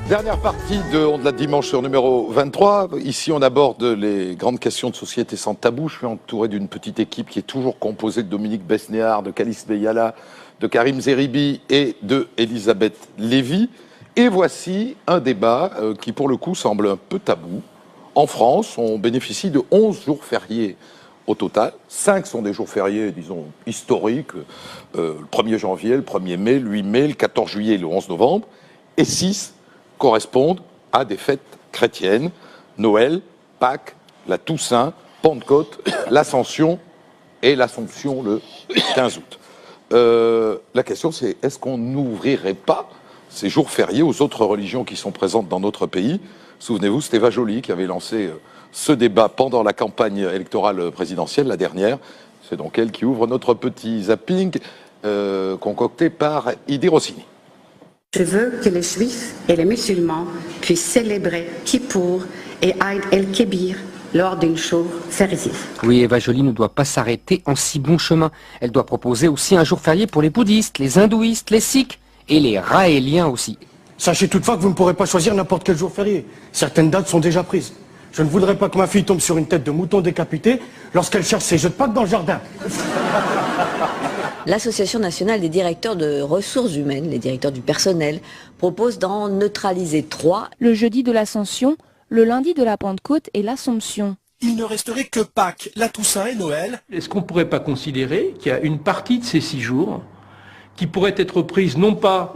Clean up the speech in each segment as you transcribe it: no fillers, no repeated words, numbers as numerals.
Dernière partie de On de la dimanche sur numéro 23. Ici, on aborde les grandes questions de société sans tabou. Je suis entouré d'une petite équipe qui est toujours composée de Dominique Besnéard, de Kalisz Beyala, de Karim Zeribi et de Elisabeth Lévy. Et voici un débat qui, pour le coup, semble un peu tabou. En France, on bénéficie de 11 jours fériés au total. 5 sont des jours fériés, disons, historiques. Le 1er janvier, le 1er mai, le 8 mai, le 14 juillet et le 11 novembre. Et 6 correspondent à des fêtes chrétiennes, Noël, Pâques, la Toussaint, Pentecôte, l'Ascension et l'Assomption le 15 août. La question c'est, est-ce qu'on n'ouvrirait pas ces jours fériés aux autres religions qui sont présentes dans notre pays? Souvenez-vous, c'était Eva Joly qui avait lancé ce débat pendant la campagne électorale présidentielle, la dernière. C'est donc elle qui ouvre notre petit zapping concocté par Idi Rossini. Je veux que les juifs et les musulmans puissent célébrer Kippour et Aïd el-Kébir lors d'une jour férié. Oui, Eva Joly ne doit pas s'arrêter en si bon chemin. Elle doit proposer aussi un jour férié pour les bouddhistes, les hindouistes, les sikhs et les raéliens aussi. Sachez toutefois que vous ne pourrez pas choisir n'importe quel jour férié. Certaines dates sont déjà prises. Je ne voudrais pas que ma fille tombe sur une tête de mouton décapité lorsqu'elle cherche ses jeux de Pâques dans le jardin. L'Association nationale des directeurs de ressources humaines, les directeurs du personnel, propose d'en neutraliser 3. Le jeudi de l'Ascension, le lundi de la Pentecôte et l'Assomption. Il ne resterait que Pâques, la Toussaint et Noël. Est-ce qu'on ne pourrait pas considérer qu'il y a une partie de ces 6 jours qui pourrait être prise non pas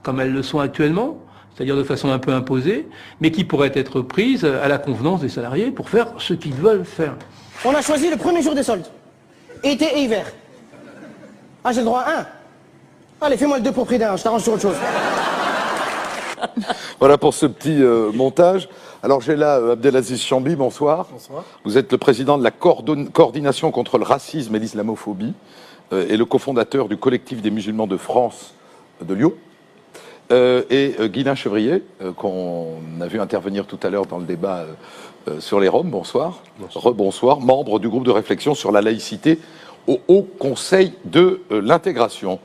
comme elles le sont actuellement, c'est-à-dire de façon un peu imposée, mais qui pourrait être prise à la convenance des salariés pour faire ce qu'ils veulent faire? On a choisi le premier jour des soldes. Été et hiver. Ah, j'ai le droit à un. Allez, fais-moi le 2 pour prix d'un, je t'arrange sur autre chose. Voilà pour ce petit montage. Alors j'ai là Abdelaziz Chambi, bonsoir. Bonsoir. Vous êtes le président de la coordination contre le racisme et l'islamophobie et le cofondateur du collectif des musulmans de France de Lyon. Et Guylain Chevrier, qu'on a vu intervenir tout à l'heure dans le débat sur les Roms, bonsoir. Rebonsoir, membre du groupe de réflexion sur la laïcité au Haut Conseil de l'intégration.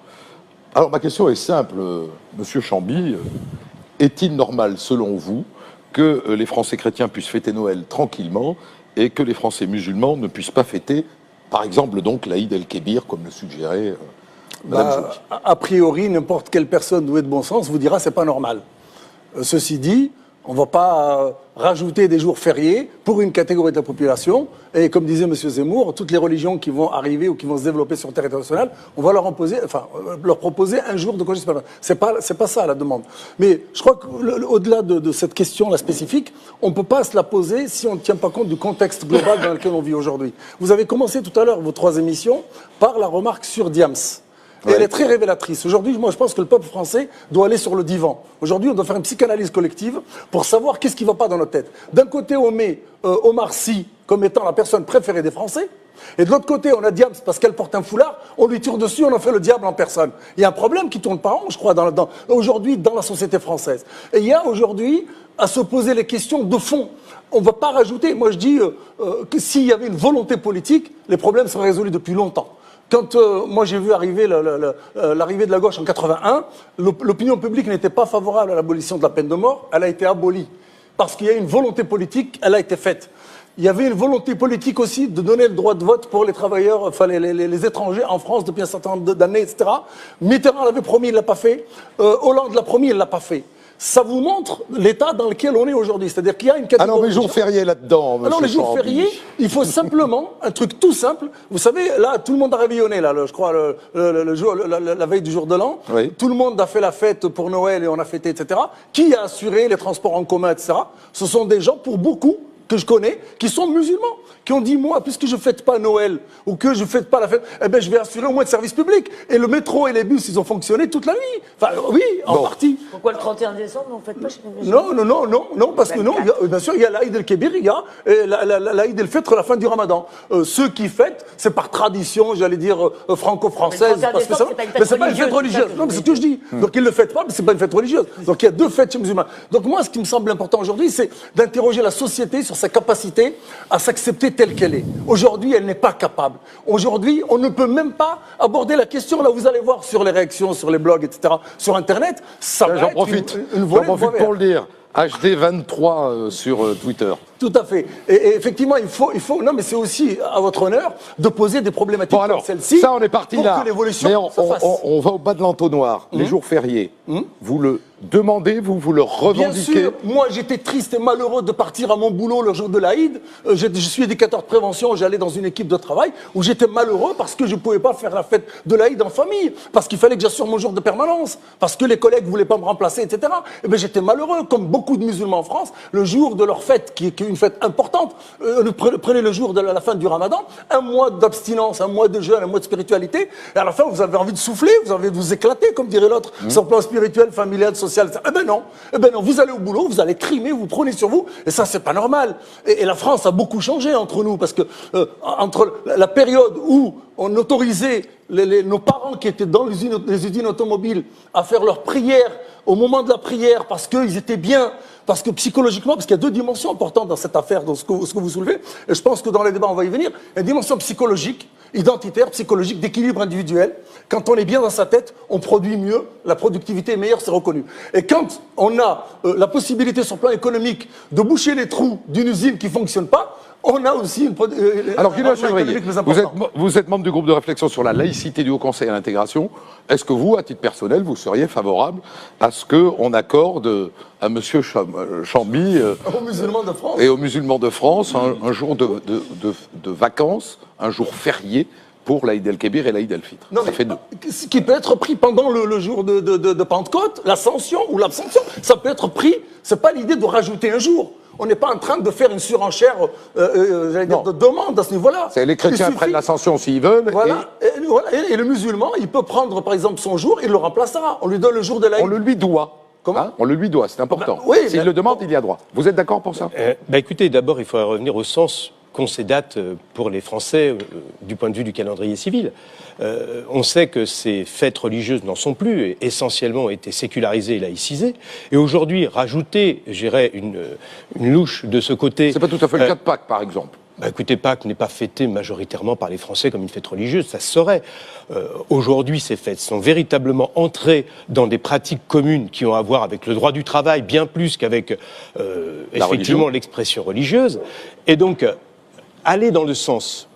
Alors ma question est simple, Monsieur Chambi, est-il normal selon vous que les Français chrétiens puissent fêter Noël tranquillement et que les Français musulmans ne puissent pas fêter, par exemple donc l'Aïd el-Kébir, comme le suggérait Madame Joly? A priori, n'importe quelle personne douée de bon sens vous dira c'est pas normal. Ceci dit, on ne va pas rajouter des jours fériés pour une catégorie de la population. Et comme disait M. Zemmour, toutes les religions qui vont arriver ou qui vont se développer sur le territoire national, on va leur proposer un jour de congé supplémentaire. C'est pas ça la demande. Mais je crois qu'au-delà de cette question-là spécifique, on ne peut pas se la poser si on ne tient pas compte du contexte global dans lequel on vit aujourd'hui. Vous avez commencé tout à l'heure vos 3 émissions par la remarque sur Diams. Et elle est très révélatrice. Aujourd'hui, moi, je pense que le peuple français doit aller sur le divan. Aujourd'hui, on doit faire une psychanalyse collective pour savoir qu'est-ce qui ne va pas dans notre tête. D'un côté, on met Omar Sy comme étant la personne préférée des Français. Et de l'autre côté, on a Diams parce qu'elle porte un foulard. On lui tire dessus, on en fait le diable en personne. Il y a un problème qui tourne pas rond, je crois, aujourd'hui, dans la société française. Et il y a aujourd'hui à se poser les questions de fond. On ne va pas rajouter. Moi, je dis que s'il y avait une volonté politique, les problèmes seraient résolus depuis longtemps. Quand moi j'ai vu arriver l'arrivée de la gauche en 81, l'opinion publique n'était pas favorable à l'abolition de la peine de mort, elle a été abolie. Parce qu'il y a une volonté politique, elle a été faite. Il y avait une volonté politique aussi de donner le droit de vote pour les travailleurs, enfin les étrangers en France depuis un certain nombre d'années, etc. Mitterrand l'avait promis, il ne l'a pas fait. Hollande l'a promis, il ne l'a pas fait. Ça vous montre l'état dans lequel on est aujourd'hui. C'est-à-dire qu'il y a une catégorie... Alors les jours fériés là-dedans, alors les jours fériés, il faut simplement, un truc tout simple, vous savez, là, tout le monde a réveillonné, là, je crois, la veille du jour de l'an. Oui. Tout le monde a fait la fête pour Noël et on a fêté, etc. Qui a assuré les transports en commun, etc. Ce sont des gens, pour beaucoup, que je connais, qui sont musulmans, qui ont dit, moi, puisque je ne fête pas Noël, ou que je ne fête pas la fête, eh ben, je vais assurer au moins de service public. Et le métro et les bus, ils ont fonctionné toute la nuit. Enfin, oui, en partie. Pourquoi le 31 décembre, vous ne faites pas chez les musulmans? Non, parce que non, bien sûr, il y a l'Aïd el-Kébir, il y a l'Aïd el-Fitr à la fin du Ramadan. Ceux qui fêtent, c'est par tradition, j'allais dire, franco-française. Mais c'est pas une fête religieuse. Non, mais c'est ce que je dis. Donc, ils ne le fêtent pas, mais c'est pas une fête religieuse. Donc, il y a 2 fêtes chez les musulmans. Donc, moi, ce qui me semble important aujourd'hui, c'est d'interroger la société sur sur sa capacité à s'accepter telle qu'elle est. Aujourd'hui, elle n'est pas capable. Aujourd'hui, on ne peut même pas aborder la question. Là, vous allez voir sur les réactions, sur les blogs, etc., sur Internet, ça va être une volée de bois vert. Pour le dire. HD23 sur Twitter. Tout à fait. Et effectivement, il faut. Non, mais c'est aussi à votre honneur de poser des problématiques comme celle-ci. Ça, on est parti là. Que l'évolution mais se fasse. On va au bas de l'entonnoir. Les jours fériés. Vous le demandez, vous le revendiquez. Bien sûr. Moi, j'étais triste et malheureux de partir à mon boulot le jour de l'Aïd. Je suis éducateur de prévention. J'allais dans une équipe de travail où j'étais malheureux parce que je ne pouvais pas faire la fête de l'Aïd en famille, parce qu'il fallait que j'assure mon jour de permanence, parce que les collègues ne voulaient pas me remplacer, etc. Et bien, j'étais malheureux, comme beaucoup de musulmans en France, le jour de leur fête, qui est une fête importante. Prenez le jour de la fin du Ramadan, un mois d'abstinence, un mois de jeûne, un mois de spiritualité. Et à la fin, vous avez envie de souffler, vous avez envie de vous éclater, comme dirait l'autre, sur le plan spirituel, familial, social. Eh ben non. Vous allez au boulot, vous allez trimer, vous prenez sur vous, et ça, c'est pas normal. Et la France a beaucoup changé entre nous, parce que entre la période où on autorisait nos parents qui étaient dans les usines automobiles à faire leur prière au moment de la prière parce qu'ils étaient bien, parce que psychologiquement, parce qu'il y a deux dimensions importantes dans cette affaire, dans ce que vous soulevez, et je pense que dans les débats, on va y venir. Il y a une dimension psychologique, identitaire, psychologique, d'équilibre individuel. Quand on est bien dans sa tête, on produit mieux, la productivité est meilleure, c'est reconnu. Et quand on a la possibilité sur le plan économique de boucher les trous d'une usine qui ne fonctionne pas, on a aussi Alors, Guylaine Chevrillé, vous êtes membre du groupe de réflexion sur la laïcité du Haut Conseil à l'intégration. Est-ce que vous, à titre personnel, vous seriez favorable à ce qu'on accorde à M. Chamby aux musulmans de France et aux musulmans de France un jour de vacances, un jour férié pour l'Aïd el-Kébir et l'Aïd el-Fitr? Ça fait deux. Ce qui peut être pris pendant le jour de Pentecôte, l'ascension ou l'abstention, ça peut être pris. C'est pas l'idée de rajouter un jour. On n'est pas en train de faire une surenchère, de demande à ce niveau-là. Les chrétiens prennent l'ascension s'ils veulent. Voilà. Et le musulman, il peut prendre par exemple son jour, il le remplacera. On lui donne le jour de l'Aïd. On le lui doit. Comment on le lui doit, c'est important. S'il le demande, il y a droit. Vous êtes d'accord pour ça? Écoutez, d'abord, il faut revenir au sens qu'ont ces dates pour les Français du point de vue du calendrier civil. On sait que ces fêtes religieuses n'en sont plus et essentiellement ont été sécularisées et laïcisées. Et aujourd'hui, rajouter, je dirais, une louche de ce côté... C'est pas tout à fait le cas de Pâques, par exemple. Écoutez, Pâques n'est pas fêtée majoritairement par les Français comme une fête religieuse, ça se saurait. Aujourd'hui, ces fêtes sont véritablement entrées dans des pratiques communes qui ont à voir avec le droit du travail, bien plus qu'avec, effectivement, l'expression religieuse. Et donc, aller dans le sens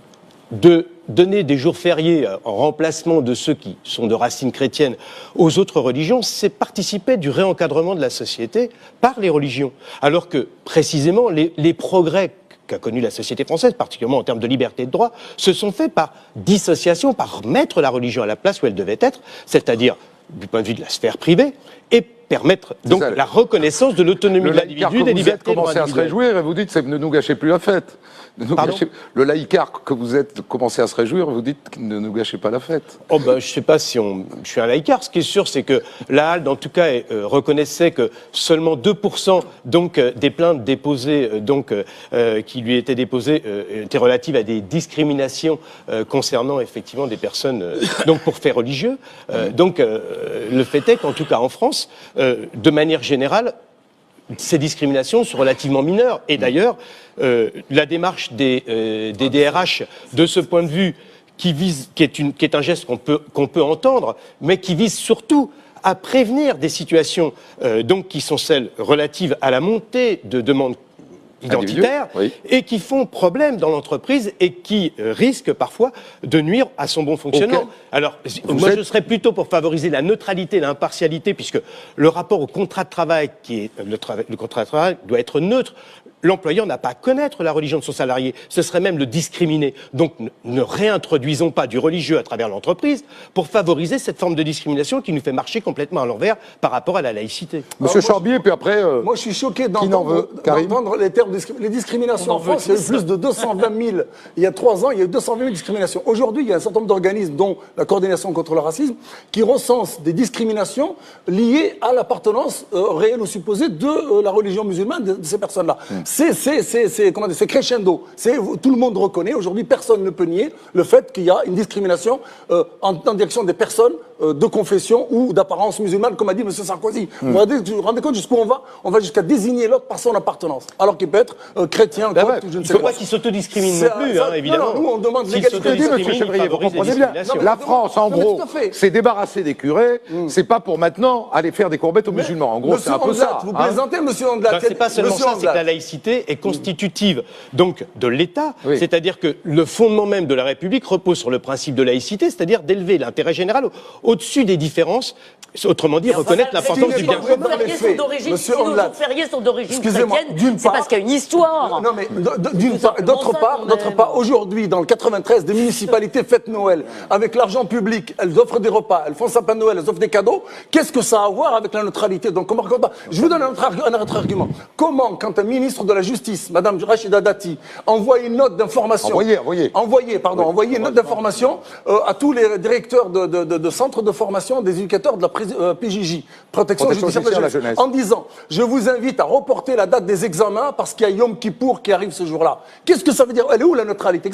de donner des jours fériés en remplacement de ceux qui sont de racines chrétiennes aux autres religions, c'est participer du réencadrement de la société par les religions. Alors que, précisément, les progrès qu'a connu la société française, particulièrement en termes de liberté de droit, se sont faits par dissociation, par mettre la religion à la place où elle devait être, c'est-à-dire du point de vue de la sphère privée, et permettre donc la reconnaissance de l'autonomie de l'individu, des libertés. Vous commencez à se réjouir et vous dites ne nous gâchez plus la fête. Le laïcard que vous êtes commencé à se réjouir, vous dites ne nous gâchez pas la fête. Je ne sais pas si je suis un laïcard. Ce qui est sûr, c'est que la HALDE, en tout cas, reconnaissait que seulement 2% des plaintes déposées, qui lui étaient déposées, étaient relatives à des discriminations concernant effectivement des personnes pour faits religieux. Le fait est qu'en tout cas en France, de manière générale, ces discriminations sont relativement mineures. Et d'ailleurs, la démarche des DRH, de ce point de vue, qui est un geste qu'on peut entendre, mais qui vise surtout à prévenir des situations qui sont celles relatives à la montée de demandes identitaires et qui font problème dans l'entreprise et qui risquent parfois de nuire à son bon fonctionnement. Alors, moi, je serais plutôt pour favoriser la neutralité, l'impartialité, puisque le rapport au contrat de travail, le contrat de travail doit être neutre. L'employeur n'a pas à connaître la religion de son salarié, ce serait même le discriminer. Donc ne réintroduisons pas du religieux à travers l'entreprise pour favoriser cette forme de discrimination qui nous fait marcher complètement à l'envers par rapport à la laïcité. Monsieur Chamby, puis après... moi je suis choqué d'entendre les termes les discriminations en France. Il y a eu plus de 220 000. Il y a 3 ans, il y a eu 220 000 discriminations. Aujourd'hui, il y a un certain nombre d'organismes, dont la Coordination contre le racisme, qui recensent des discriminations liées à l'appartenance réelle ou supposée de la religion musulmane de ces personnes-là. comment dire, c'est crescendo. Tout le monde reconnaît, aujourd'hui, personne ne peut nier le fait qu'il y a une discrimination en direction des personnes de confession ou d'apparence musulmane, comme a dit M. Sarkozy. Vous vous rendez compte jusqu'où on va? On va jusqu'à désigner l'autre par son appartenance, alors qu'il peut être chrétien, Ben copte, ouais, ou je ne il sais ne faut quoi. pas qu'il s'autodiscrimine non plus, hein, évidemment. Non, nous, on demande S'il l'égalité. Monsieur Chevrier, vous comprenez bien. La France, en gros, s'est débarrassée des curés. C'est pas pour maintenant aller faire des courbettes aux musulmans. En gros, c'est un peu ça. Vous plaisantez, monsieur Anglade. C'est pas seulement ça, c'est que la laïcité est constitutive donc de l'État. Oui. C'est-à-dire que le fondement même de la République repose sur le principe de laïcité, c'est-à-dire d'élever l'intérêt général au-dessus des différences. Autrement dit, reconnaître l'importance du bien commun. Monsieur Anglade. Les fériés sont d'origine Excusez-moi, chrétienne, d'une c'est part- parce qu'il y a une histoire. Non, mais d'autre part, aujourd'hui, dans le 93, des municipalités fêtent Noël. Avec l'argent public, elles offrent des repas, elles font sapin de Noël, elles offrent des cadeaux. Qu'est-ce que ça a à voir avec la neutralité? Donc, comment raconte pas? Je vous donne un autre argument. Comment, quand un ministre de la Justice, Madame Rachida Dati, envoie une note d'information. Envoyer une note d'information à tous les directeurs de centres de formation des éducateurs de la PJJ, Protection judiciaire de la jeunesse, en disant, je vous invite à reporter la date des examens parce qu'il y a Yom Kippour qui arrive ce jour-là. Qu'est-ce que ça veut dire? Elle est où la neutralité?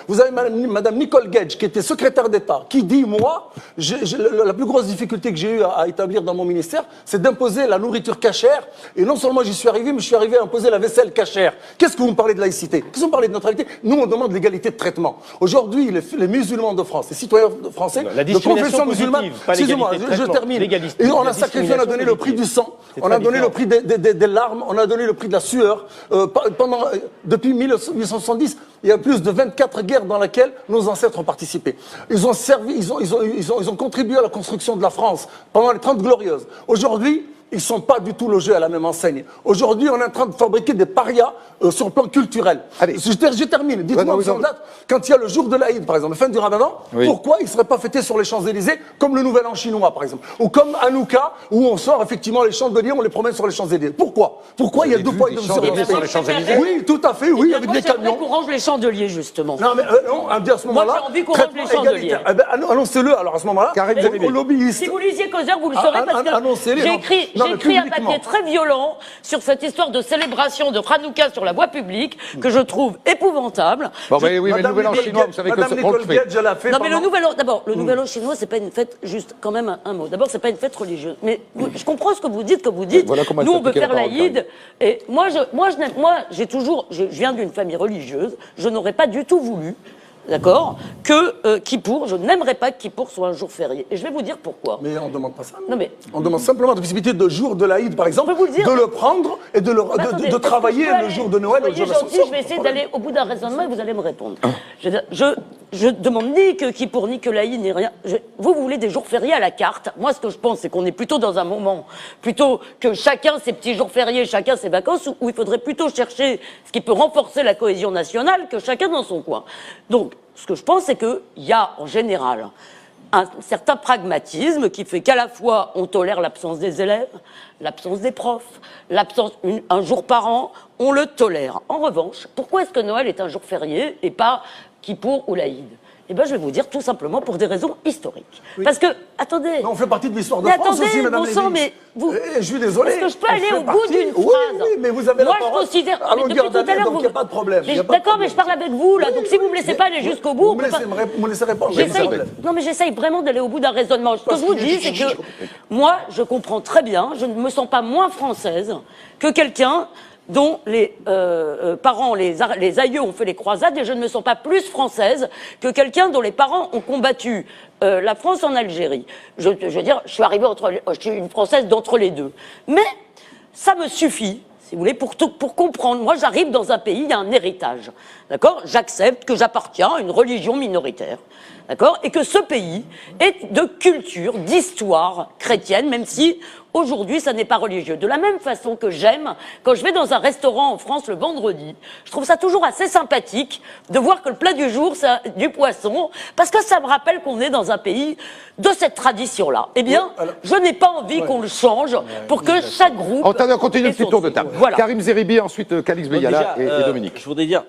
Vous avez Madame Nicole Gage, qui était secrétaire d'État, qui dit, moi, la plus grosse difficulté que j'ai eu à établir dans mon ministère, c'est d'imposer la nourriture cachère. Et non seulement j'y suis arrivé, mais je suis arrivé à imposer la vaisselle cachère. Qu'est-ce que vous me parlez de laïcité? Qu'est-ce que vous me parlez de neutralité? Nous, on demande l'égalité de traitement. Aujourd'hui, les musulmans de France, les citoyens français, de confession musulmane, excusez-moi, je termine. Et on a sacrifié, on a donné le prix du sang, on a donné le prix des larmes, on a donné le prix de la sueur. Depuis 1870, il y a plus de 24 guerres dans lesquelles nos ancêtres ont participé. Ils ont contribué à la construction de la France pendant les 30 Glorieuses. Aujourd'hui, ils ne sont pas du tout logés à la même enseigne. Aujourd'hui, on est en train de fabriquer des parias sur le plan culturel. Allez. Je termine. Dites-moi, quand il y a le jour de l'Aïd, par exemple, la fin du Ramadan, pourquoi il ne serait pas fêté sur les Champs-Élysées comme le Nouvel An chinois, par exemple? Ou comme Hanouka, où on sort effectivement les chandeliers, on les promène sur les Champs-Élysées. Pourquoi il y a deux poids et deux mesures sur les Champs-Élysées? Oui, tout à fait, oui, avec des camions. Qu'on range les chandeliers, justement. Non, mais non, à ce moment-là. Moi, j'ai envie qu'on range les chandeliers. Annoncez-le, alors à ce moment-là. Si vous lisiez Causeur, vous le saurez, parce que j'ai écrit un papier très violent sur cette histoire de célébration de Hanouka sur la voie publique que je trouve épouvantable. Bon, mais oui, mais le Nouvel An chinois, vous savez que c'est le fait. Non, mais le Nouvel An, d'abord, le Nouvel An chinois, c'est pas une fête, juste quand même un mot. D'abord, c'est pas une fête religieuse. Mais je comprends ce que vous dites, nous, on veut faire l'Aïd. Et moi, je viens d'une famille religieuse, je n'aurais pas du tout voulu. D'accord, que Kippour, je n'aimerais pas que Kippour soit un jour férié. Et je vais vous dire pourquoi. Mais on ne demande pas ça. Non, mais... On demande simplement la possibilité de jour de l'Aïd, par exemple, de le prendre et de travailler le jour de Noël. Soyez gentil, je vais essayer d'aller au bout d'un raisonnement et vous allez me répondre. Je demande ni que Kippour, ni que l'Aïd, ni rien. Vous voulez des jours fériés à la carte. Moi, ce que je pense, c'est qu'on est plutôt dans un moment, plutôt que chacun ses petits jours fériés, chacun ses vacances, où il faudrait plutôt chercher ce qui peut renforcer la cohésion nationale que chacun dans son coin. Donc, ce que je pense, c'est qu'il y a, en général, un certain pragmatisme qui fait qu'à la fois, on tolère l'absence des élèves, l'absence des profs, l'absence un jour par an, on le tolère. En revanche, pourquoi est-ce que Noël est un jour férié et pas Kippour ou l'Aïd? Eh bien, je vais vous dire tout simplement pour des raisons historiques. Oui. Parce que, attendez... Mais on fait partie de l'histoire de France aussi, madame Lévy. Mais vous... je suis désolé. Est-ce que je peux aller au bout d'une phrase? Oui, mais vous avez Moi, la parole. je considère... À longueur d'année, donc il n'y a pas de problème. D'accord, mais je parle avec vous, là. Donc, si vous ne me laissez pas aller jusqu'au bout... Vous me laissez répondre. Non, mais j'essaye vraiment d'aller au bout d'un raisonnement. Ce que je vous dis, c'est que moi, je comprends très bien, je ne me sens pas moins française que quelqu'un dont les parents, les aïeux ont fait les croisades, et je ne me sens pas plus française que quelqu'un dont les parents ont combattu la France en Algérie. Je veux dire, je suis une Française d'entre les deux. Mais ça me suffit, si vous voulez, pour comprendre. Moi, j'arrive dans un pays, il y a un héritage. D'accord ? J'accepte que j'appartiens à une religion minoritaire. D'accord ? Et que ce pays est de culture, d'histoire chrétienne, même si aujourd'hui ça n'est pas religieux. De la même façon que j'aime, quand je vais dans un restaurant en France le vendredi, je trouve ça toujours assez sympathique de voir que le plat du jour c'est du poisson, parce que ça me rappelle qu'on est dans un pays de cette tradition-là. Eh bien, je n'ai pas envie qu'on le change pour que chaque groupe... On continue le petit tour de table. Voilà. Karim Zeribi, ensuite Calix Beyala et Dominique. Je voudrais dire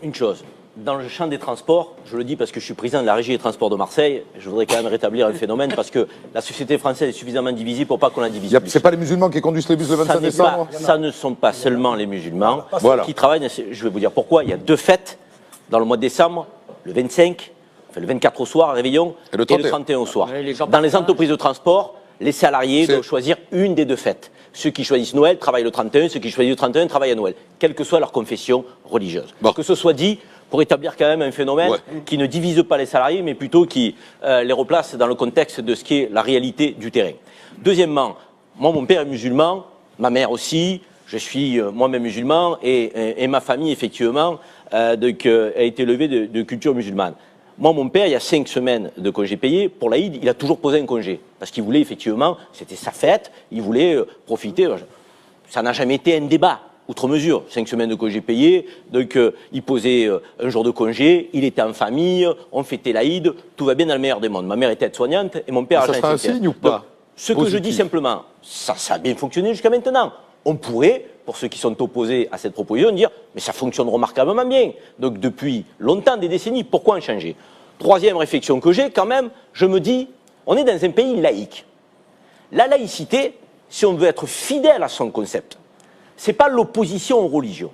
une chose. dans le champ des transports, je le dis parce que je suis président de la régie des transports de Marseille, je voudrais quand même rétablir un phénomène parce que la société française est suffisamment divisée pour pas qu'on la divise. C'est pas les musulmans qui conduisent les bus le 25 décembre? Ça ne sont pas seulement les musulmans qui travaillent. Je vais vous dire pourquoi. Il y a 2 fêtes dans le mois de décembre, le 25, enfin le 24 au soir, réveillon, et le 31 au soir. Dans les entreprises de transport, les salariés doivent choisir une des 2 fêtes. Ceux qui choisissent Noël travaillent le 31, ceux qui choisissent le 31 travaillent à Noël, quelle que soit leur confession religieuse. Que ce soit dit pour établir quand même un phénomène qui ne divise pas les salariés, mais plutôt qui les replace dans le contexte de ce qui est la réalité du terrain. Deuxièmement, moi, mon père est musulman, ma mère aussi, je suis moi-même musulman, et ma famille, effectivement, a été élevée de culture musulmane. Moi, mon père, il y a 5 semaines de congés payés. Pour l'Aïd, il a toujours posé un congé. Parce qu'il voulait, effectivement, c'était sa fête, il voulait profiter. Ça n'a jamais été un débat, outre mesure. 5 semaines de congés payés, donc il posait un jour de congé, il était en famille, on fêtait l'Aïd, tout va bien dans le meilleur des mondes. Ma mère était aide-soignante et mon père... Ça sera un signe ou pas? Donc, ce que je dis simplement, ça a bien fonctionné jusqu'à maintenant. On pourrait, pour ceux qui sont opposés à cette proposition, dire « mais ça fonctionne remarquablement bien ». Donc depuis longtemps, des décennies, pourquoi en changer? Troisième réflexion que j'ai, quand même, je me dis, on est dans un pays laïque. La laïcité, si on veut être fidèle à son concept, ce n'est pas l'opposition aux religions.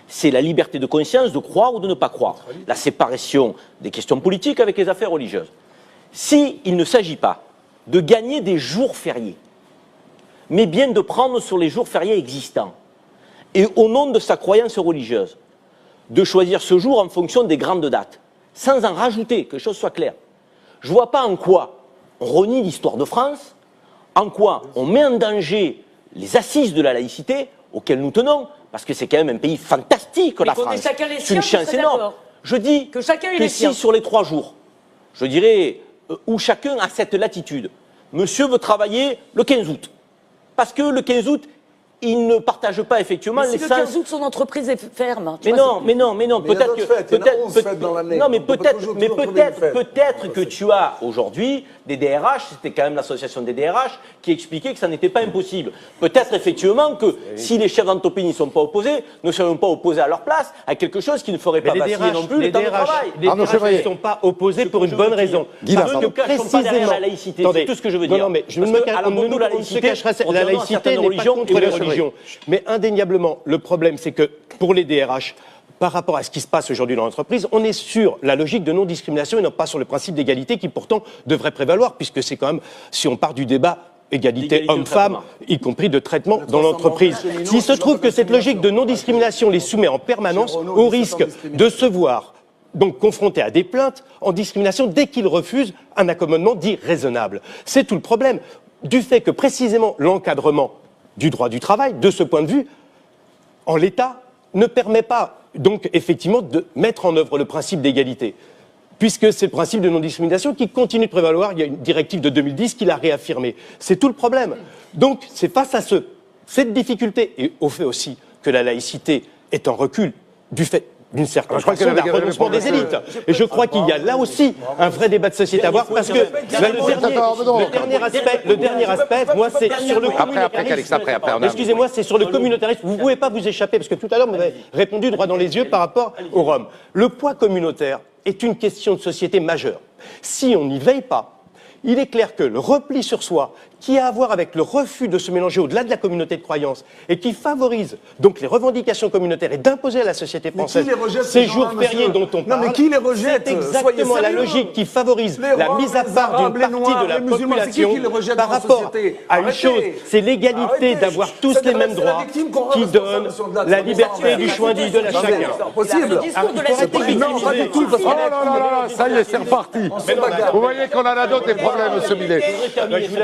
C'est la liberté de conscience de croire ou de ne pas croire. La séparation des questions politiques avec les affaires religieuses. S'il ne s'agit pas de gagner des jours fériés, mais bien de prendre sur les jours fériés existants, et au nom de sa croyance religieuse, de choisir ce jour en fonction des grandes dates, sans en rajouter, que les choses soient claires. Je ne vois pas en quoi on renie l'histoire de France, en quoi on met en danger les assises de la laïcité auxquelles nous tenons, parce que c'est quand même un pays fantastique, la France. C'est une chance énorme. Je dis que si sur les 3 jours, je dirais, où chacun a cette latitude, monsieur veut travailler le 15 août, parce que le 15 août, il ne partage pas effectivement l'essence. Si le 15 août, son entreprise est ferme. Mais non, peut-être que tu as aujourd'hui des DRH, c'était quand même l'association des DRH qui expliquait que ça n'était pas impossible. Peut-être effectivement que si les chefs d'entreprise n'y sont pas opposés, ne serions pas opposés à leur place à quelque chose qui ne ferait pas vaciller non plus le temps de travail. Les DRH ne sont pas opposés pour une bonne raison. Parce que précisément derrière la laïcité, c'est tout ce que je veux dire. Non, mais je ne me cacherai pas. La laïcité n'est pas contre les religions. Mais indéniablement, le problème, c'est que pour les DRH, par rapport à ce qui se passe aujourd'hui dans l'entreprise, on est sur la logique de non-discrimination et non pas sur le principe d'égalité qui pourtant devrait prévaloir, puisque c'est quand même, si on part du débat égalité homme-femme, y compris de traitement dans l'entreprise. S'il se trouve que cette logique de non-discrimination les soumet en permanence au risque de se voir donc confrontés à des plaintes en discrimination dès qu'ils refusent un accommodement dit raisonnable. C'est tout le problème du fait que précisément l'encadrement du droit du travail, de ce point de vue, en l'état, ne permet pas donc effectivement de mettre en œuvre le principe d'égalité, puisque c'est le principe de non-discrimination qui continue de prévaloir. Il y a une directive de 2010 qui l'a réaffirmé. C'est tout le problème. Donc c'est face à cette difficulté, et au fait aussi que la laïcité est en recul du fait d'une certaine façon d'un renoncement des élites. Et je crois qu'il y a là aussi un vrai débat de société à voir, parce que le dernier aspect, moi, c'est sur le communautarisme. Excusez-moi, c'est sur le communautarisme. Vous ne pouvez pas vous échapper, parce que tout à l'heure, vous m'avez répondu droit dans les yeux par rapport aux Roms. Le poids communautaire est une question de société majeure. Si on n'y veille pas, il est clair que le repli sur soi, qui a à voir avec le refus de se mélanger au-delà de la communauté de croyance, et qui favorise donc les revendications communautaires et d'imposer à la société française ces jours fériés dont on parle, c'est exactement la logique qui favorise la mise à part d'une partie de la population par rapport à une chose, c'est l'égalité d'avoir tous les mêmes droits qui donne la liberté du choix individuel à chacun. Ça y est, c'est reparti. Vous voyez qu'on a la dot des problèmes, monsieur Millet.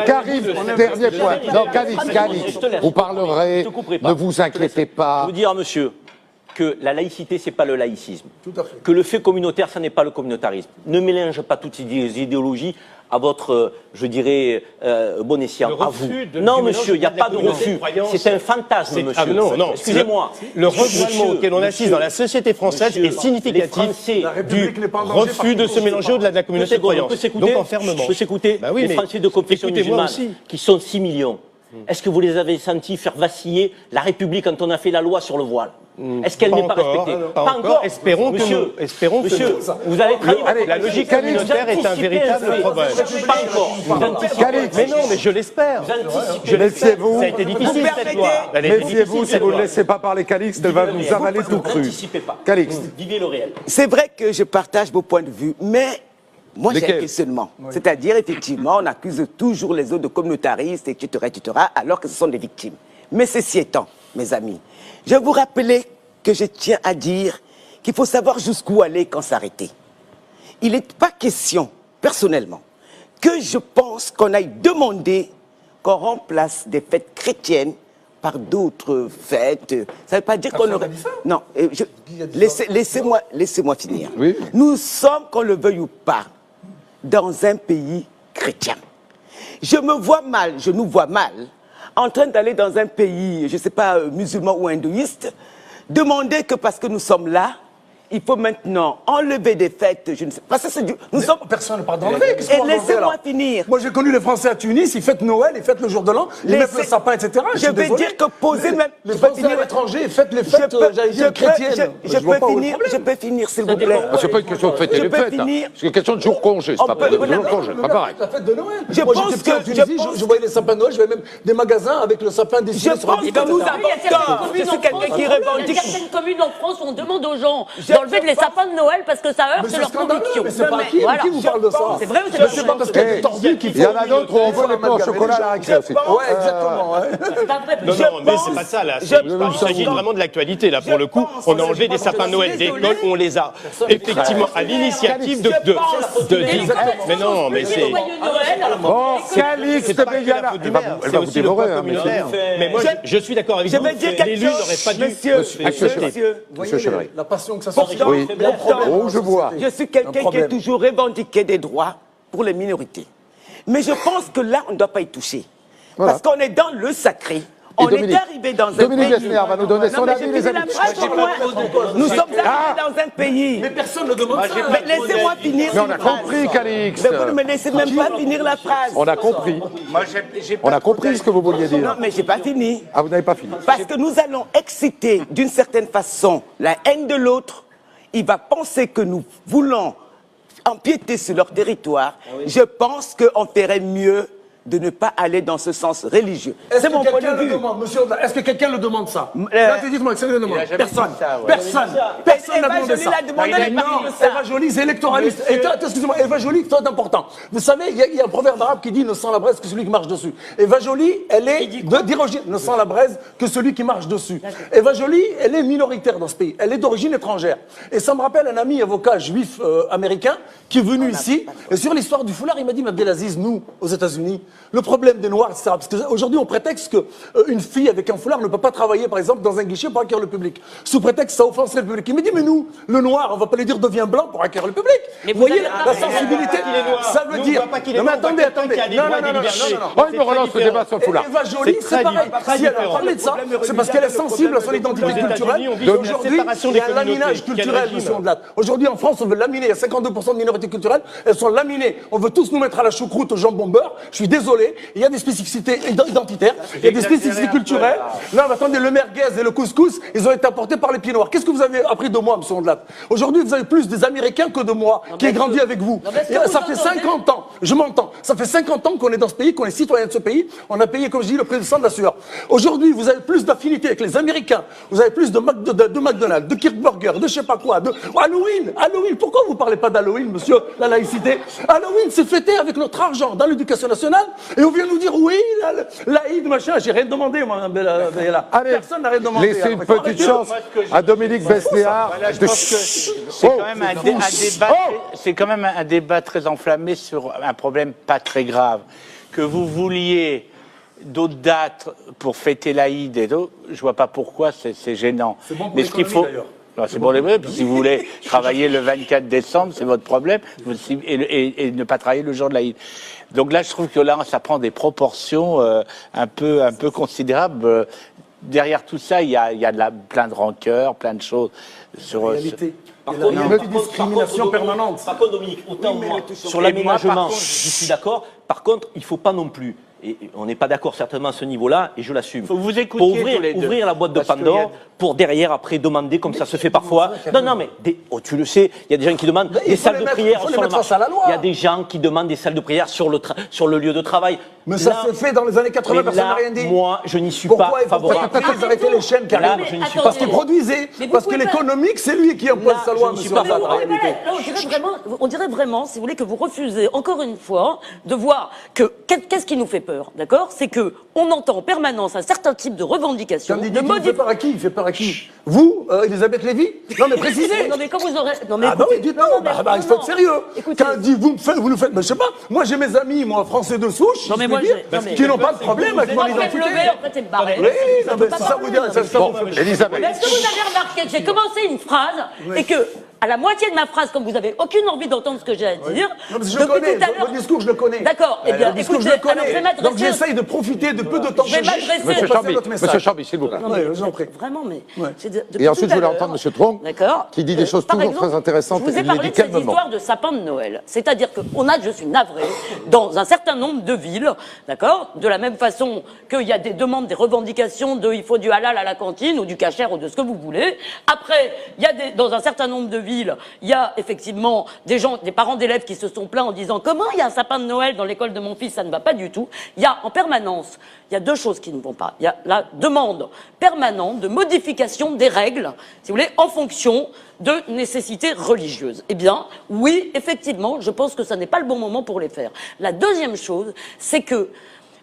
Karim, dernier point. Non, Cadix, vous parlerez, ne vous inquiétez pas. Je veux dire, monsieur, que la laïcité, ce n'est pas le laïcisme. Que le fait communautaire, ça n'est pas le communautarisme. Ne mélange pas toutes ces idéologies à votre, je dirais, bon escient, à vous. Non, monsieur, il n'y a pas de refus. C'est un fantasme, monsieur. Non, excusez-moi. Le regroupement auquel on assiste dans la société française est significatif du refus de se mélanger au-delà de la communauté de croyance. Donc, enfermement. Je peux s'écouter les Français de confession musulmane, qui sont 6 millions. Est-ce que vous les avez sentis faire vaciller la République quand on a fait la loi sur le voile? Est-ce qu'elle n'est pas respectée? Pas encore. Espérons que monsieur, espérons monsieur, que vous avez trahi la logique communautaire est un véritable problème. Pas encore. Mais non, mais je l'espère. Méfiez-vous. Ça a été difficile cette loi. Méfiez-vous, si vous ne laissez pas parler Calixte, elle va nous avaler tout cru. N'anticipez pas. Calixte. Vivez le réel. C'est vrai que je partage vos points de vue, mais moi j'ai un Lesquels? questionnement. C'est-à-dire, effectivement, on accuse toujours les autres de communautaristes, etc., alors que ce sont des victimes. Mais ceci étant, mes amis, je vais vous rappeler que je tiens à dire qu'il faut savoir jusqu'où aller quand s'arrêter. Il n'est pas question, personnellement, que je pense qu'on aille demander qu'on remplace des fêtes chrétiennes par d'autres fêtes. Ça ne veut pas dire qu'on aurait... Non, laissez-moi finir. Oui. Nous sommes, qu'on le veuille ou pas, dans un pays chrétien. Je nous vois mal, en train d'aller dans un pays, je ne sais pas, musulman ou hindouiste, demander que parce que nous sommes là, il faut maintenant enlever des fêtes, je ne sais pas. Parce que c'est nous sommes... Personne ne parle d'enlever. Et laissez-moi finir. Moi, j'ai connu les Français à Tunis, ils fêtent Noël, ils fêtent le jour de l'an, ils mettent le sapin, etc. Je vais dire que poser même... Les Français à l'étranger fêtent les fêtes, j'allais dire, chrétiennes. Je peux finir, s'il vous plaît. C'est pas une question de fêter les fêtes. C'est une question de jour congé. C'est pas de jour congé, pas pareil. La fête de Noël. Je Moi, pense j'étais petit en Tunisie, je voyais les sapins de Noël, je voyais même des magasins avec le sapin dessiné sur un Je pense que nous avons tort. Je suis quelqu'un qui revendique... Certaines communes en France, on demande aux gens d'enlever les sapins de Noël parce que ça heurte leurs convictions. Mais c'est pas qui vous parle de ça? C'est vrai ou c'est Mais pas c'est vrai? pas parce qu'il y a des tordus qui font... Il y en a d'autres où on voit les pains au chocolat à la récré aussi. Ouais, exactement. C'est pas vrai. Non, mais c'est pas ça, là. Il s'agit vraiment de l'actualité, là, pour le coup. On a enlevé des sapins de Noël d'école, on les a effectivement à l'initiative de mais non, mais c'est... Bon, Calixte Béguala. Elle va vous dévorer, hein, mais moi, je suis d'accord avec vous. L'élu n'aurait pas dû... Monsieur Chevalier. La passion que ça soit... Oui. Oh, je vois. Je suis quelqu'un qui a toujours revendiqué des droits pour les minorités. Mais je pense que là, on ne doit pas y toucher. Voilà. Parce qu'on est dans le sacré. On est arrivé dans un pays... Dominique Besnéard va nous donner son avis, les amis. Nous sommes arrivés dans un pays... Mais personne ne demande ça. Mais laissez-moi finir. Mais on a compris, Calixte. Mais vous ne me laissez même pas finir la phrase. On a compris. On a compris ce que vous vouliez dire. Non, mais j'ai pas fini. Ah, vous n'avez pas fini. Parce que nous allons exciter d'une certaine façon la haine de l'autre. Il va penser que nous voulons empiéter sur leur territoire. Je pense qu'on ferait mieux de ne pas aller dans ce sens religieux. C'est mon point de vue. Monsieur, est-ce que quelqu'un le demande ça? Dites-moi, est-ce que le demande? Personne. Personne n'a demandé ça. Eva Joly, c'est électoraliste. Excusez-moi, Eva Joly, c'est important. Vous savez, il y a un proverbe arabe qui dit ne sent la braise que celui qui marche dessus. Eva Joly, elle est d'origine, ne sent la braise que celui qui marche dessus. Eva Joly, elle est minoritaire dans ce pays. Elle est d'origine étrangère. Et ça me rappelle un ami avocat juif américain qui est venu ici. Et sur l'histoire du foulard, il m'a dit, mais Abdelaziz, nous, aux États-Unis, le problème des Noirs, c'est ça. Parce qu'aujourd'hui, on prétexte qu'une fille avec un foulard ne peut pas travailler, par exemple, dans un guichet pour acquérir le public. Sous prétexte que ça offenserait le public. Il me dit, mais nous, le noir, on va pas lui dire deviens blanc pour acquérir le public. Mais vous voyez la sensibilité? Ça veut dire. Non, mais attendez. Non. Oh, il me relance le débat sur le foulard. Eva Joly, c'est pareil. Si elle a parlé de ça, c'est parce qu'elle est sensible à son identité culturelle. Aujourd'hui, il y a un laminage culturel, monsieur Ondelat. Aujourd'hui, en France, on veut laminer. Il y a 52% de minorités culturelles. Elles sont laminées. On veut tous nous mettre à la choucroute, au jambon beurre. Je suis désolé. Il y a des spécificités identitaires. Il y a des spécificités culturelles. Non, mais attendez, le merguez et le couscous, ils ont été apportés par les pieds noirs. Qu'est-ce que vous avez appris de moi, monsieur Ondelat? Aujourd'hui, vous avez plus des Américains que de moi, qui ai grandi avec vous. Ça fait 50 ans. Je m'entends. Ça fait 50 ans qu'on est dans ce pays, qu'on est citoyen de ce pays. On a payé, comme je dis, le prix du sang de la sueur. Aujourd'hui, vous avez plus d'affinité avec les Américains. Vous avez plus de McDonald's, de Kirkburger, de je sais pas quoi, de Halloween. Halloween. Pourquoi vous parlez pas d'Halloween, monsieur, la laïcité? Halloween, c'est fêté avec notre argent dans l'éducation nationale. Et on vient nous dire, oui, l'Aïd, machin. J'ai rien demandé, moi, allez, personne n'a rien demandé. Laissez une petite chance à Dominique Besnéard. Je pense que c'est quand même un débat. C'est quand même un débat très enflammé sur un problème pas très grave. Que vous vouliez d'autres dates pour fêter l'Aïd et d'autres, je vois pas pourquoi c'est gênant. C'est bon pour mais ce qu'il faut, c'est bon, si vous voulez travailler le 24 décembre, c'est votre problème, et ne pas travailler le jour de l'Aïd. Donc là, je trouve que là, ça prend des proportions un peu considérables. Derrière tout ça, il y a plein de rancœurs, plein de choses sur. Par contre, il y a une discrimination permanente. Par contre, Dominique, autant moi, sur l'aménagement, je suis d'accord. Par contre, il ne faut pas non plus et on n'est pas d'accord certainement à ce niveau-là, et je l'assume. Vous écoutiez Pour tous les deux. ouvrir la boîte de Parce qu'il y Pandore, a- pour derrière après demander, comme ça se fait parfois. Non, mais tu le sais, il y a des gens qui demandent Mais il des faut salles les de mettre- prière il faut les sur le mettre marché. face à la loi. Il y a des gens qui demandent des salles de prière sur le lieu de travail. Mais ça Là- s'est fait dans les années 80, mais personne là, n'a rien dit. moi, je n'y suis Pourquoi pas il faut favorable. peut-être arrêter les chaînes Là, carrément. je n'y suis Parce pas qu'ils produisaient. Mais vous Parce que pouvez pas- l'économique, c'est lui qui impose Là, sa loi, je ne suis monsieur pas Hazard, en favorable. réalité. Là, on dirait vraiment, si vous voulez, que vous refusez encore une fois de voir que qu'est-ce qui nous fait peur, d'accord? C'est que on entend en permanence un certain type de revendications, Quand il de dit qu'il fait peur à qui? Il fait peur à qui? Vous, Elisabeth Lévy? Non, mais précisez. Non mais quand vous aurez, non mais Ah bah écoutez, oui, dites non, mais- il faut être sérieux. Écoutez. Quand il dit vous nous faites, mais je sais pas, moi j'ai mes amis, moi, français de souche, Non, mais je moi, peux dire, j'ai- non, mais- qui n'ont pas de problème avec mon Après, identité. me lever, après, t'es barré. Oui, non, mais c'est ça vous dire, ça Bon, vous fait. Elisabeth. Mais est-ce que vous avez remarqué que j'ai commencé une phrase et que, à la moitié de ma phrase, comme vous avez aucune envie d'entendre ce que j'ai à dire, Non, mais je depuis le connais, tout à l'heure. votre discours, je le connais. D'accord, eh bien, Le discours, écoutez, je le alors je vais connais. m'adresser. Donc j'essaye de profiter de peu de temps Je vais que j'ai m'adresser- pour Monsieur passer Chambi, votre message. Monsieur Chambi, s'il vous plaît. Oui, je vous en prie. Vraiment, mais. Ouais. Et ensuite, je voulais entendre Monsieur Tron, D'accord. qui dit des choses Par toujours exemple, très intéressantes. Je vous ai Il les parlé dit de cette calmement. histoire de sapin de Noël. C'est-à-dire qu'on a, je suis navré, dans un certain nombre de villes, d'accord, de la même façon qu'il y a des demandes, des revendications de il faut du halal à la cantine ou du kasher ou de ce que vous voulez. Après, il y a dans un certain nombre de villes, il y a effectivement des gens, des parents d'élèves qui se sont plaints en disant comment il y a un sapin de Noël dans l'école de mon fils, ça ne va pas du tout. Il y a en permanence, il y a deux choses qui ne vont pas. Il y a la demande permanente de modification des règles, si vous voulez, en fonction de nécessités religieuses. Eh bien, oui, effectivement, je pense que ça n'est pas le bon moment pour les faire. La deuxième chose, c'est que,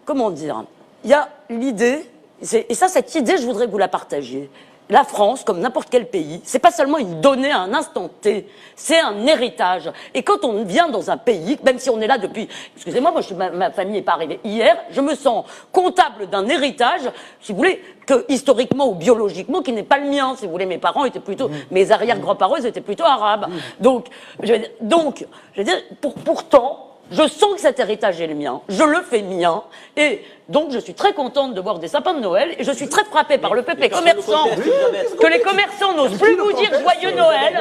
comment dire, il y a l'idée, et ça, cette idée, je voudrais que vous la partagiez. La France, comme n'importe quel pays, c'est pas seulement une donnée à un instant T, c'est un héritage. Et quand on vient dans un pays, même si on est là depuis, excusez-moi, ma famille n'est pas arrivée hier, je me sens comptable d'un héritage, si vous voulez, que historiquement ou biologiquement, qui n'est pas le mien. Si vous voulez, mes parents étaient plutôt, mes arrière-grands-parents, ils étaient plutôt arabes. Donc, je veux dire, pourtant, je sens que cet héritage est le mien, je le fais mien, et donc je suis très contente de voir des sapins de Noël, et je suis très frappée par le fait que les commerçants, n'osent plus vous dire joyeux Noël.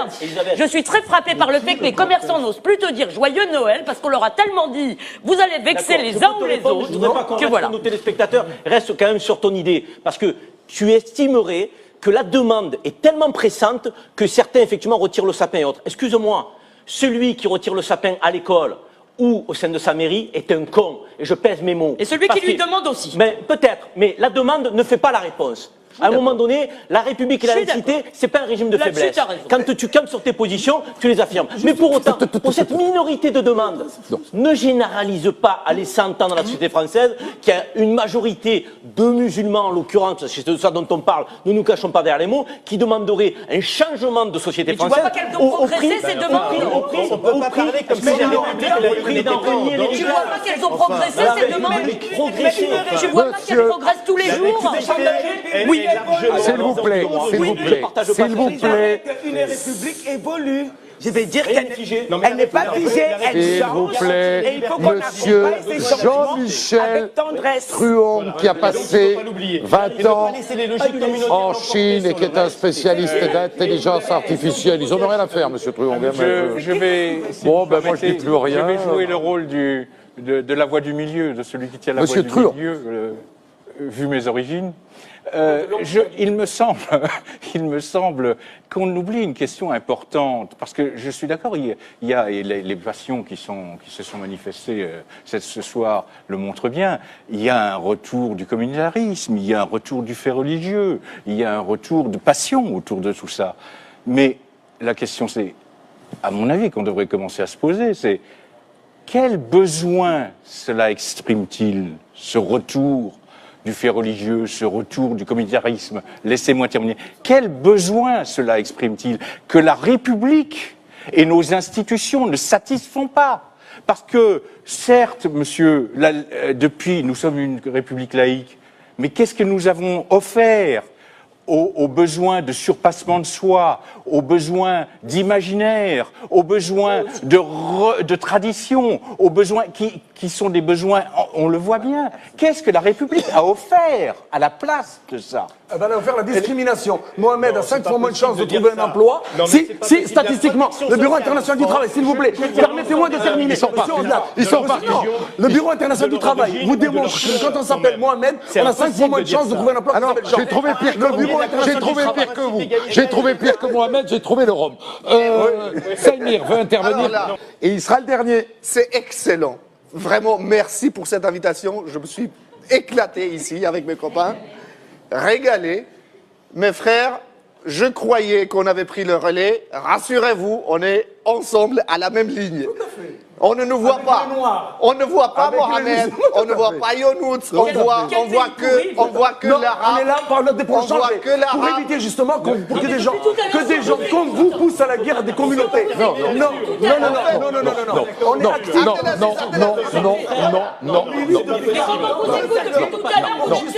Je suis très frappée par le fait que les commerçants n'osent plus te dire joyeux Noël, parce qu'on leur a tellement dit, vous allez vexer les uns ou les autres, Je ne voudrais pas qu'on que reste voilà. nos téléspectateurs restent quand même sur ton idée, parce que tu estimerais que la demande est tellement pressante que certains effectivement retirent le sapin et autres. Excuse-moi, celui qui retire le sapin à l'école ou au sein de sa mairie est un con, et je pèse mes mots. Et celui qui lui demande aussi. Mais peut-être, mais la demande ne fait pas la réponse. À un moment donné, la République et la laïcité, c'est pas un régime de Là-dessus, faiblesse. t'as raison. Quand tu campes sur tes positions, tu les affirmes. Mais pour autant, pour cette minorité de demandes, ne généralise pas à laisser entendre dans la société française qu'il y a une majorité de musulmans, en l'occurrence, c'est de ça dont on parle, ne nous cachons pas derrière les mots, qui demanderaient un changement de société Mais tu française. vois pas qu'elles ont progressé, ces demandes? On peut pas parler comme ça. Tu vois pas qu'elles ont progressé, ces demandes? Tu vois pas qu'elles progressent tous les jours? Oui, s'il vous plaît, s'il vous plaît, s'il vous plaît. Une république évolue. Je vais dire qu'elle n'est pas figée, elle S'il vous change. plaît, Et il faut qu'on Monsieur accompagne ces changements Jean-Michel avec tendresse. Truon, qui a passé 20 ans en Chine et qui est un spécialiste d'intelligence artificielle. Ils n'ont rien à faire, Monsieur Truon. Je vais. Bon, ben moi je dis plus rien. Je vais jouer le rôle de la voix du milieu, de celui qui tient la Monsieur voix Truon. du milieu, vu mes origines. Il me semble qu'on oublie une question importante, parce que je suis d'accord, il y a les passions qui se sont manifestées ce soir le montrent bien. Il y a un retour du communautarisme, il y a un retour du fait religieux, il y a un retour de passion autour de tout ça. Mais la question, c'est, à mon avis, qu'on devrait commencer à se poser, c'est quel besoin cela exprime-t-il, ce retour du fait religieux, ce retour du communautarisme? Laissez-moi terminer. Quel besoin cela exprime-t-il que la République et nos institutions ne satisfont pas? Parce que, certes, monsieur, depuis, nous sommes une République laïque, mais qu'est-ce que nous avons offert aux besoins de surpassement de soi, aux besoins d'imaginaire, aux besoins de tradition, aux besoins qui sont des besoins, on le voit bien. Qu'est-ce que la République a offert à la place de ça? Elle va faire la discrimination. Mohamed a 5 fois moins de chances de dire trouver un ça. emploi. Non, mais Si, c'est pas si, possible. La statistiquement, protection le Bureau sociale. international du travail, s'il vous plaît, permettez-moi de terminer. Ils sont partis. Ils sont partis. Le Bureau international du travail vous démontre que quand on s'appelle Mohamed, on a 5 fois moins de chances de trouver un emploi. Alors, j'ai trouvé pire que vous. J'ai trouvé pire que vous. J'ai trouvé pire que Mohamed, j'ai trouvé le Rhum. Samir veut intervenir. Alors là, et il sera le dernier. C'est excellent. Vraiment, merci pour cette invitation. Je me suis éclaté ici avec mes copains. Régalé. Mes frères, je croyais qu'on avait pris le relais. Rassurez-vous, on est ensemble à la même ligne. On ne nous voit pas. On ne voit pas Mohamed. On ne voit pas Younous. On voit que l'arabe. On est là par notre On voit que pour l'arabe. éviter justement que des gens comme vous poussent à la guerre des communautés. Non. On est actifs. Non,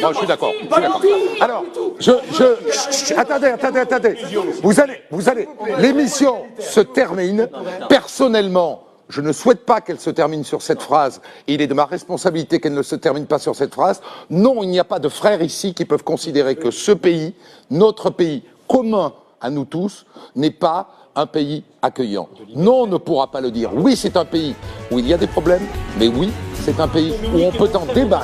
moi je suis d'accord. Alors, attendez. Vous allez. L'émission se termine. Personnellement, je ne souhaite pas qu'elle se termine sur cette phrase. Il est de ma responsabilité qu'elle ne se termine pas sur cette phrase. Non, il n'y a pas de frères ici qui peuvent considérer que ce pays, notre pays commun à nous tous, n'est pas un pays accueillant. Non, on ne pourra pas le dire. Oui, c'est un pays où il y a des problèmes, mais oui, c'est un pays où on peut en débattre.